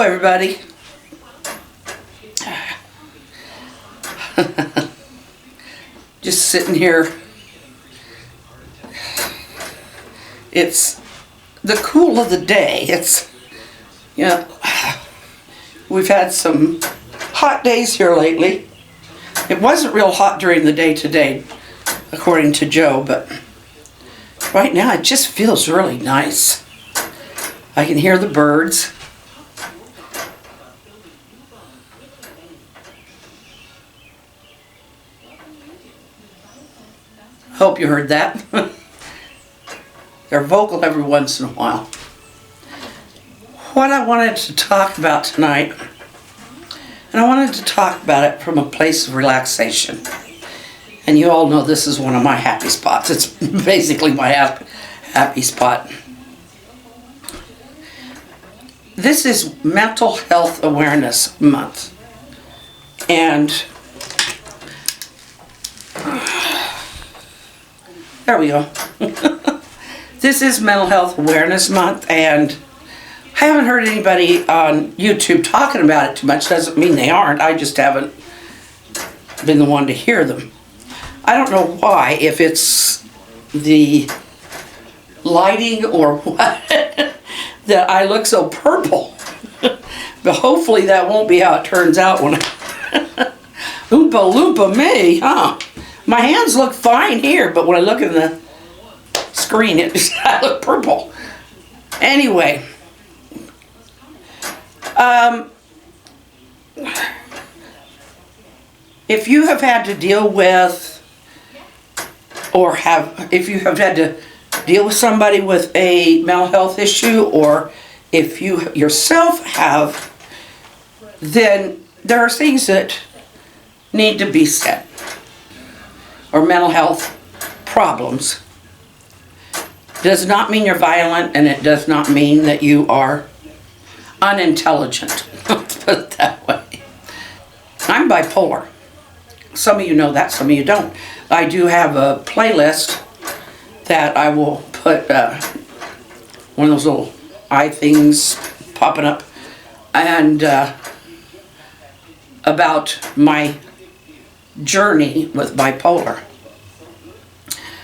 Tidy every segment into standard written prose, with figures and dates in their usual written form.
everybody. Just sitting here. It's the cool of the day. We've had some hot days here lately. It wasn't real hot during the day today, according to Joe, but right now it just feels really nice. I can hear the birds. Hope you heard that. They're vocal every once in a while. What I wanted to talk about tonight, and I wanted to talk about it from a place of relaxation. And you all know this is one of my happy spots. It's basically my happy spot. This is Mental Health Awareness Month. And there we go. This is Mental Health Awareness Month, and I haven't heard anybody on YouTube talking about it too much. Doesn't mean they aren't. I just haven't been the one to hear them. I don't know why, if it's the lighting or what, that I look so purple. But hopefully that won't be how it turns out when I... Oompa loompa me, huh? My hands look fine here, but when I look in the screen, I look purple. Anyway, if you have had to deal with, if you have had to deal with somebody with a mental health issue, or if you yourself have, then there are things that need to be said. Or mental health problems does not mean you're violent, and it does not mean that you are unintelligent. Let's put it that way. I'm bipolar. Some of you know that, some of you don't. I do have a playlist that I will put one of those little eye things popping up, and about my journey with bipolar.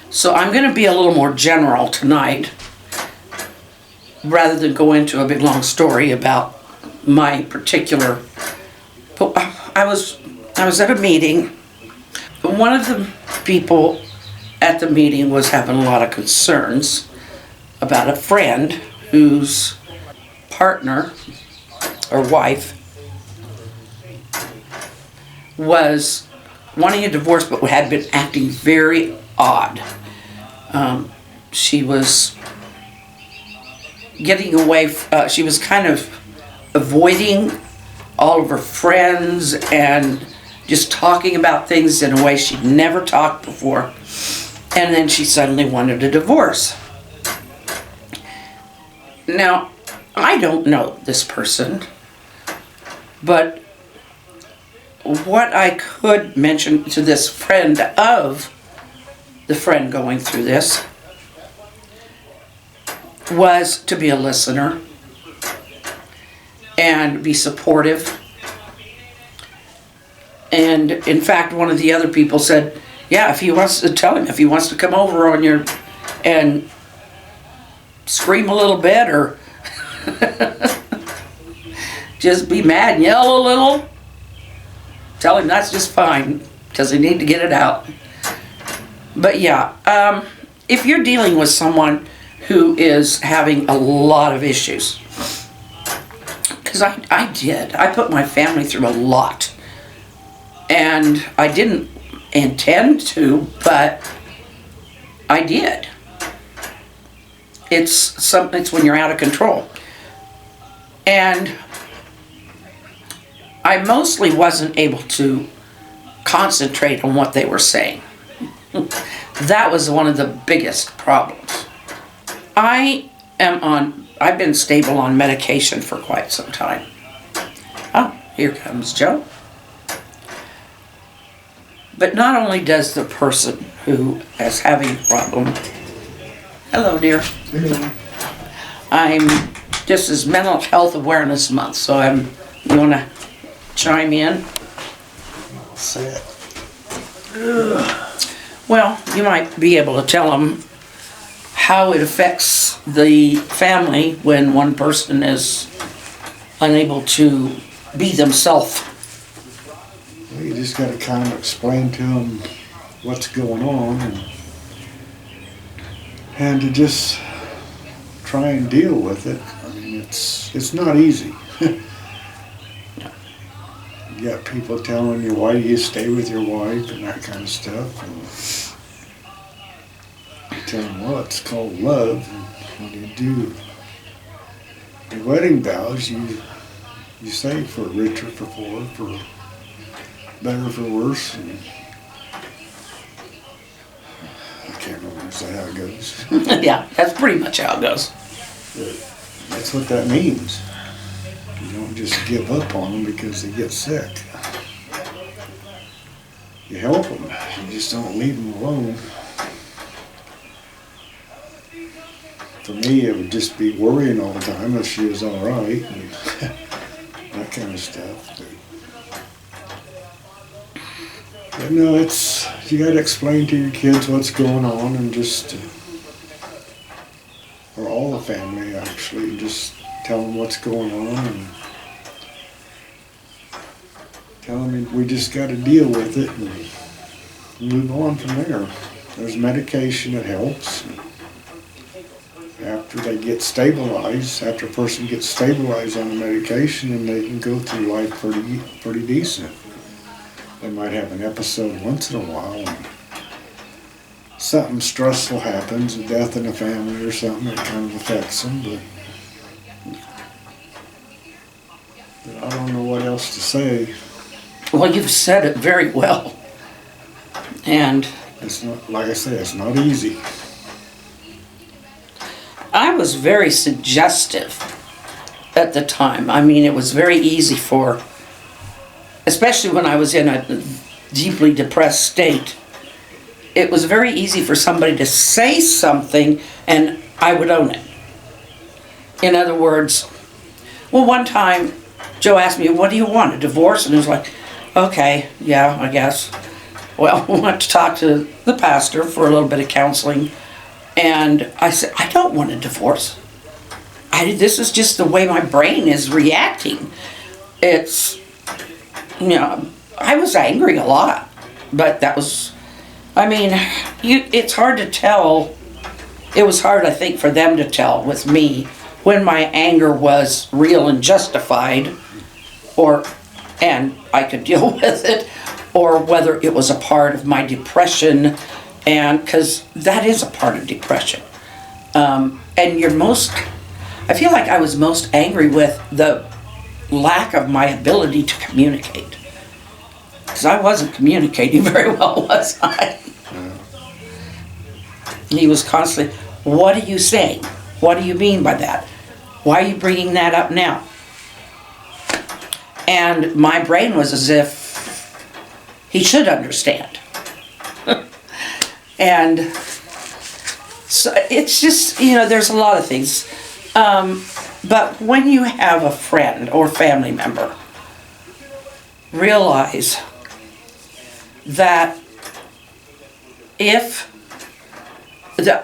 So I'm going to be a little more general tonight, rather than go into a big long story about my particular. I was at a meeting. One of the people at the meeting was having a lot of concerns about a friend whose partner or wife was wanting a divorce, but had been acting very odd. She was getting away, she was kind of avoiding all of her friends and just talking about things in a way she'd never talked before. And then she suddenly wanted a divorce. Now, I don't know this person, but what I could mention to this friend of the friend going through this was to be a listener and be supportive. And in fact, one of the other people said, yeah, if he wants to, tell him if he wants to come over on your and scream a little bit, or just be mad and yell a little, tell him that's just fine, because they need to get it out. But yeah, if you're dealing with someone who is having a lot of issues, because I put my family through a lot, and I didn't intend to, but I did. It's when you're out of control. And I mostly wasn't able to concentrate on what they were saying. That was one of the biggest problems. I've been stable on medication for quite some time. Oh, here comes Joe. But not only does the person who is having a problem, hello dear, I'm this is Mental Health Awareness Month, so you want to chime in? I'll say it. Well, you might be able to tell them how it affects the family when one person is unable to be themselves. Well, you just got to kind of explain to them what's going on and to just try and deal with it. I mean, it's not easy. You got people telling you why you stay with your wife and that kind of stuff. And you tell them, well, it's called love. And when you do your wedding vows, you say for richer, for poor, for better, for worse. And I can't remember, is that how it goes? Yeah, that's pretty much how it goes. But that's what that means. You don't just give up on them because they get sick. You help them. You just don't leave them alone. For me, it would just be worrying all the time if she was all right and that kind of stuff. But no, you got to explain to your kids what's going on and just, or all the family actually, just tell them what's going on and tell them we just got to deal with it and move on from there. There's medication that helps. After they get stabilized, after a person gets stabilized on the medication, and they can go through life pretty decent. They might have an episode once in a while and something stressful happens, a death in the family or something that kind of affects them, but I don't know what else to say. Well, you've said it very well. And It's not, like I say, it's not easy. I was very suggestive at the time. I mean, it was very easy especially when I was in a deeply depressed state, it was very easy for somebody to say something and I would own it. In other words, well, one time Joe asked me, what do you want, a divorce? And it was like, okay, yeah, I guess. Well, we went to talk to the pastor for a little bit of counseling. And I said, I don't want a divorce. This is just the way my brain is reacting. It's, I was angry a lot. But that was, it's hard to tell. It was hard, I think, for them to tell with me when my anger was real and justified, and I could deal with it, or whether it was a part of my depression. And because that is a part of depression. And I feel like I was most angry with the lack of my ability to communicate. Because I wasn't communicating very well, was I? He was constantly, what are you saying? What do you mean by that? Why are you bringing that up now? And my brain was as if he should understand. And so it's just, there's a lot of things. But when you have a friend or family member, realize that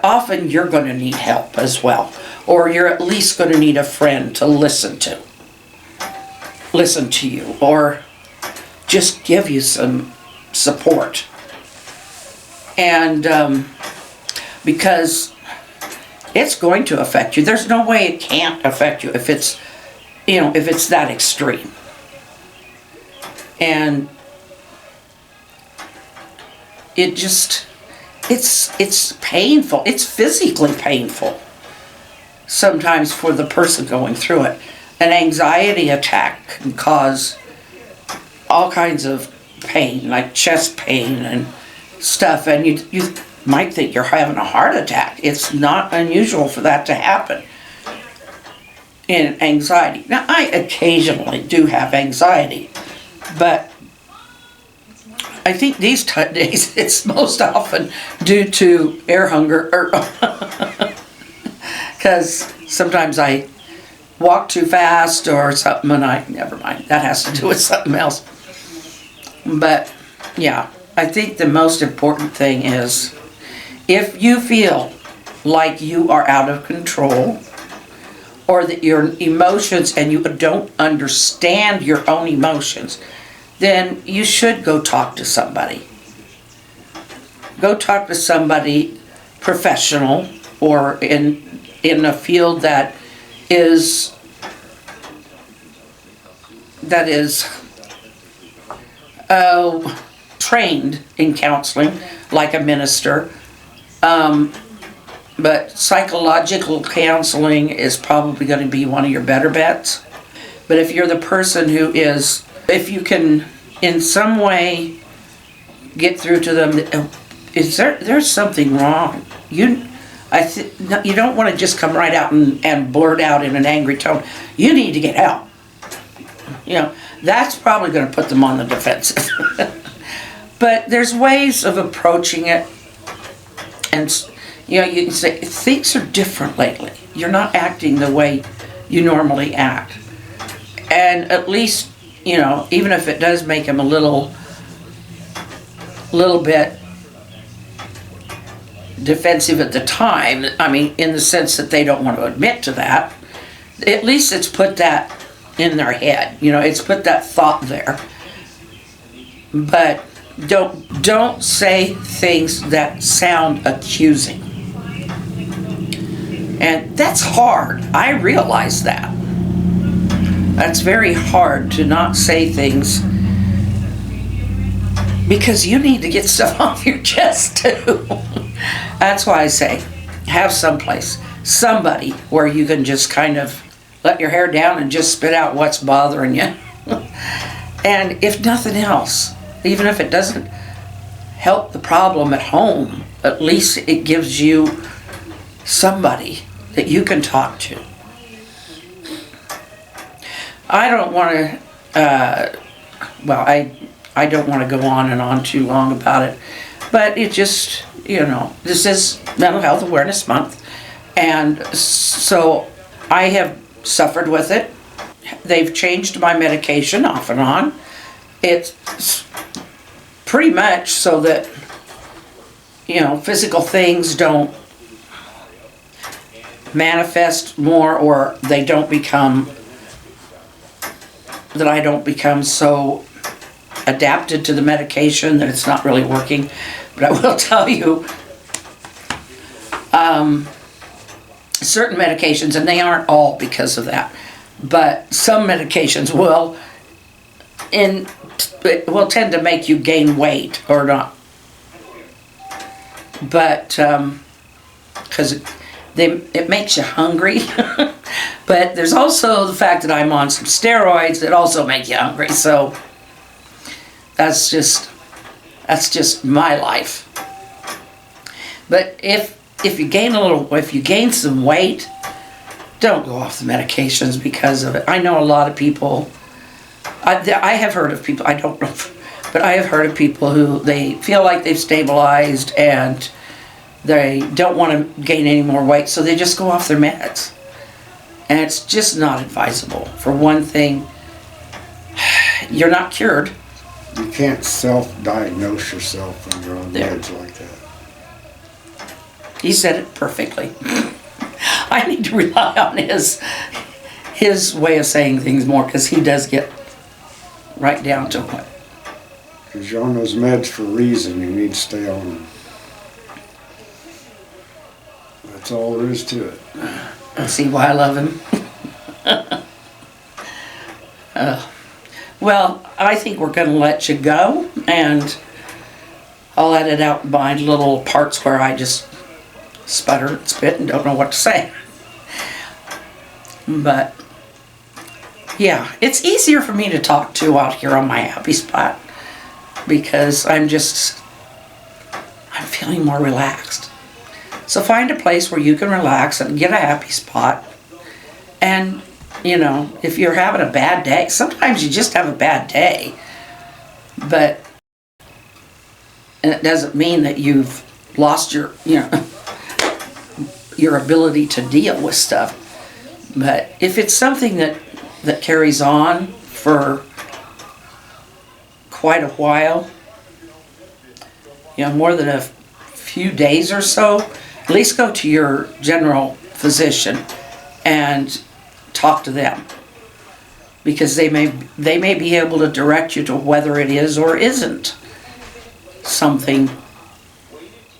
often you're going to need help as well. Or you're at least going to need a friend to listen to you, or just give you some support. And because it's going to affect you. There's no way it can't affect you if it's that extreme. And it's painful. It's physically painful sometimes for the person going through it. An anxiety attack can cause all kinds of pain, like chest pain and stuff, and you might think you're having a heart attack. It's not unusual for that to happen in anxiety. Now, I occasionally do have anxiety, but I think these days it's most often due to air hunger, because sometimes I walk too fast or something, and never mind, that has to do with something else. But yeah, I think the most important thing is, if you feel like you are out of control, or that your emotions, and you don't understand your own emotions, then you should go talk to somebody. Go talk to somebody professional, or in a field that is trained in counseling, like a minister. But psychological counseling is probably going to be one of your better bets. But if you're the person who is, if you can in some way get through to them, there's something wrong. You don't want to just come right out and blurt out in an angry tone, you need to get help. That's probably going to put them on the defensive. But there's ways of approaching it, and you can say, things are different lately. You're not acting the way you normally act. And at least, even if it does make them a little bit defensive at the time, I mean, in the sense that they don't want to admit to that, at least it's put that in their head. It's put that thought there. But don't say things that sound accusing. And that's hard. I realize that. That's very hard to not say things, because you need to get stuff off your chest too. That's why I say, have somebody where you can just kind of let your hair down and just spit out what's bothering you. And if nothing else, even if it doesn't help the problem at home, at least it gives you somebody that you can talk to. I don't want to, I don't want to go on and on too long about it, but it just, this is Mental Health Awareness Month, and so I have suffered with it. They've changed my medication off and on. It's pretty much so that, physical things don't manifest more, or they don't become, that I don't become so adapted to the medication that it's not really working. But I will tell you, certain medications, and they aren't all because of that, but some medications will tend to make you gain weight or not. But because it makes you hungry. But there's also the fact that I'm on some steroids that also make you hungry. So that's just my life. But if you gain some weight, don't go off the medications because of it. I know a lot of people, I have heard of people, I don't know, but I have heard of people who they feel like they've stabilized and they don't want to gain any more weight, so they just go off their meds. And it's just not advisable. For one thing, you're not cured. You can't self-diagnose yourself when you're on meds like that. He said it perfectly. I need to rely on his way of saying things more, because he does get right down to it. Because you're on those meds for a reason. You need to stay on them. That's all there is to it. See why I love him? Well, I think we're going to let you go, and I'll edit out my little parts where I just sputter and spit and don't know what to say. But yeah, it's easier for me to talk to out here on my happy spot, because I'm feeling more relaxed. So find a place where you can relax and get a happy spot. And, if you're having a bad day, sometimes you just have a bad day. But it doesn't mean that you've lost your ability to deal with stuff. But if it's something that carries on for quite a while, more than a few days or so, at least go to your general physician and talk to them, because they may be able to direct you to whether it is or isn't something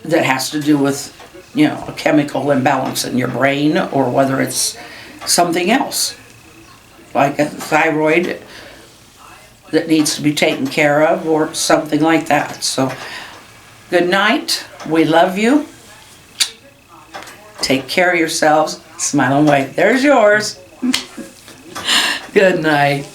that has to do with a chemical imbalance in your brain, or whether it's something else like a thyroid that needs to be taken care of, or something like that. So good night, we love you, take care of yourselves, smile and wave. There's yours. Good night.